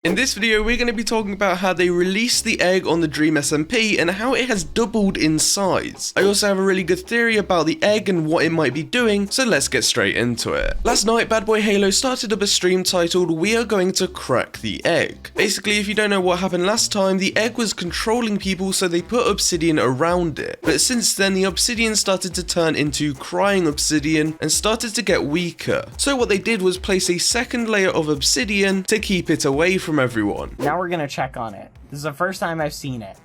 In this video, we're going to be talking about how they released the egg on the Dream SMP and how it has doubled in size. I also have a really good theory about the egg and what it might be doing, so let's get straight into it. Last night, BadBoyHalo started up a stream titled "We Are Going to Crack the Egg." Basically, if you don't know what happened last time, the egg was controlling people, so they put obsidian around it. But since then, the obsidian started to turn into crying obsidian and started to get weaker. So what they did was place a second layer of obsidian to keep it away from everyone. Now we're gonna check on it. This is the first time I've seen it.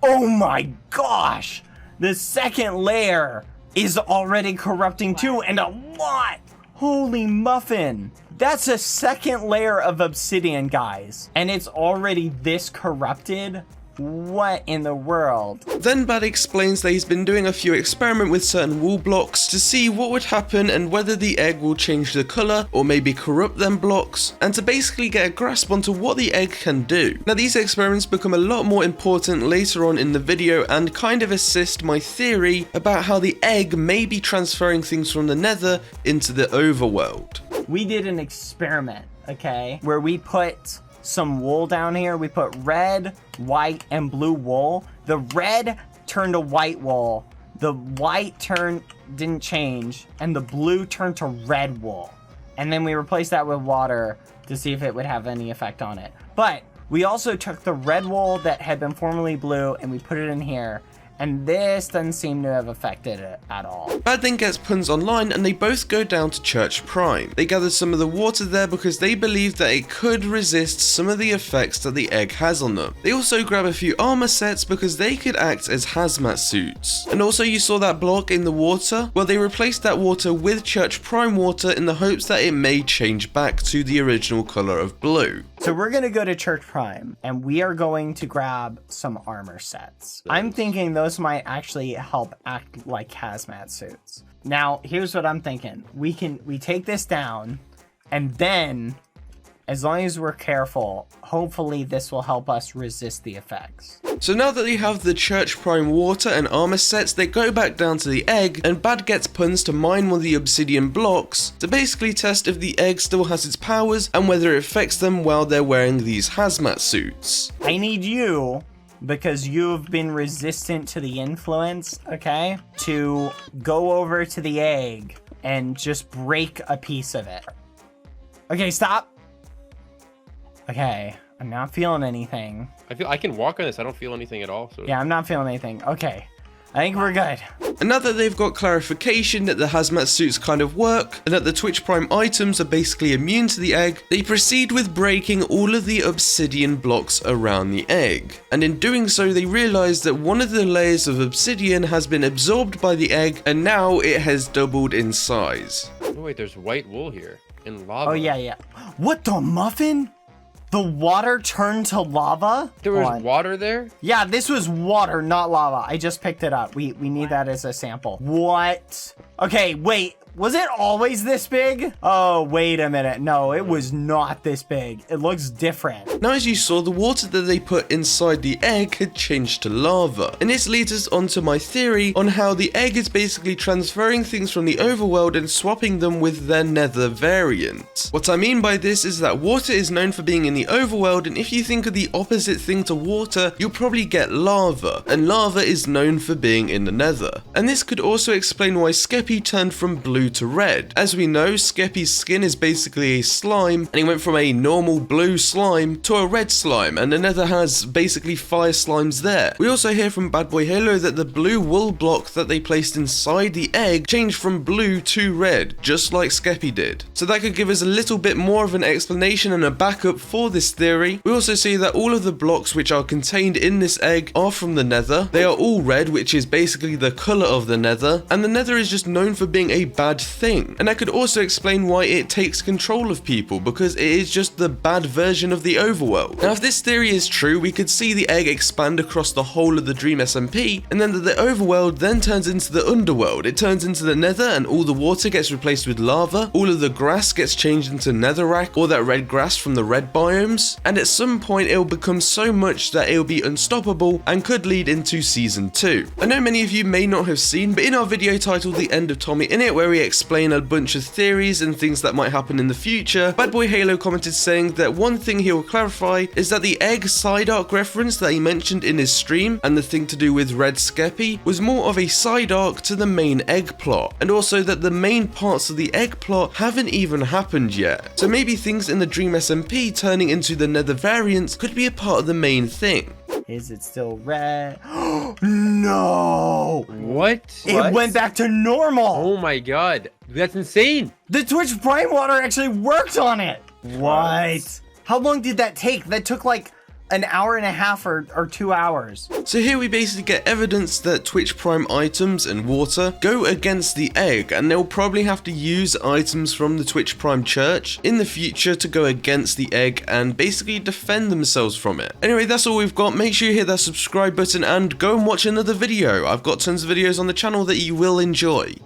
Oh my gosh! The second layer is already corrupting too, and a lot! Holy muffin! That's a second layer of obsidian, guys. And it's already this corrupted? What in the world? Then Bad explains that he's been doing a few experiments with certain wall blocks to see what would happen and whether the egg will change the color or maybe corrupt them blocks, and to basically get a grasp onto what the egg can do. Now these experiments become a lot more important later on in the video and kind of assist my theory about how the egg may be transferring things from the nether into the overworld. We did an experiment, okay, where we put some wool down here. We put red, white, and blue wool. The red turned to white wool. The white didn't change, and the blue turned to red wool. And then we replaced that with water to see if it would have any effect on it. But we also took the red wool that had been formerly blue and we put it in here. And this doesn't seem to have affected it at all. Bad then gets Punz online and they both go down to Church Prime. They gather some of the water there because they believe that it could resist some of the effects that the egg has on them. They also grab a few armor sets because they could act as hazmat suits. And also you saw that block in the water? Well, they replaced that water with Church Prime water in the hopes that it may change back to the original color of blue. So we're gonna go to Church Prime and we are going to grab some armor sets. I'm thinking those might actually help act like hazmat suits. Now, here's what I'm thinking. We take this down and then, as long as we're careful, hopefully this will help us resist the effects. So now that they have the Church Prime water and armor sets, they go back down to the egg and Bad gets Punz to mine one of the obsidian blocks to basically test if the egg still has its powers and whether it affects them while they're wearing these hazmat suits. I need you, because you've been resistant to the influence, okay, to go over to the egg and just break a piece of it. Okay, stop. Okay, I'm not feeling anything. I feel I can walk on this. I don't feel anything at all. So yeah, I'm not feeling anything. Okay, I think we're good. And now that they've got clarification that the hazmat suits kind of work and that the Twitch Prime items are basically immune to the egg, they proceed with breaking all of the obsidian blocks around the egg. And in doing so, they realize that one of the layers of obsidian has been absorbed by the egg and now it has doubled in size. Oh wait, there's white wool here and lava. Oh yeah. What the muffin? The water turned to lava? There was water there? Yeah, this was water, not lava. I just picked it up. We need that as a sample. What? Okay, wait. Was it always this big? Oh, wait a minute. No, it was not this big. It looks different. Now, as you saw, the water that they put inside the egg had changed to lava. And this leads us onto my theory on how the egg is basically transferring things from the overworld and swapping them with their nether variant. What I mean by this is that water is known for being in the overworld, and if you think of the opposite thing to water, you'll probably get lava. And lava is known for being in the nether. And this could also explain why Skeppy turned from blue to red. As we know, Skeppy's skin is basically a slime, and he went from a normal blue slime to a red slime, and the nether has basically fire slimes there. We also hear from BadBoyHalo that the blue wool block that they placed inside the egg changed from blue to red, just like Skeppy did. So that could give us a little bit more of an explanation and a backup for this theory. We also see that all of the blocks which are contained in this egg are from the nether. They are all red, which is basically the color of the nether, and the nether is just known for being a bad thing. And that could also explain why it takes control of people, because it is just the bad version of the overworld. Now, if this theory is true, we could see the egg expand across the whole of the Dream SMP, and then the overworld then turns into the underworld. It turns into the nether, and all the water gets replaced with lava, all of the grass gets changed into netherrack, or that red grass from the red biomes, and at some point it will become so much that it will be unstoppable and could lead into season 2. I know many of you may not have seen, but in our video titled The End of Tommy Innit, where we we explain a bunch of theories and things that might happen in the future, BadBoyHalo commented saying that one thing he will clarify is that the egg side arc reference that he mentioned in his stream and the thing to do with Red Skeppy was more of a side arc to the main egg plot, and also that the main parts of the egg plot haven't even happened yet. So maybe things in the Dream SMP turning into the Nether variants could be a part of the main thing. Is it still red? No! What? It went back to normal! Oh my god. That's insane. The Twitch Prime water actually worked on it! What? How long did that take? That took like an hour and a half or 2 hours. So here we basically get evidence that Twitch Prime items and water go against the egg, and they'll probably have to use items from the Twitch Prime church in the future to go against the egg and basically defend themselves from it. Anyway, that's all we've got. Make sure you hit that subscribe button and go and watch another video. I've got tons of videos on the channel that you will enjoy.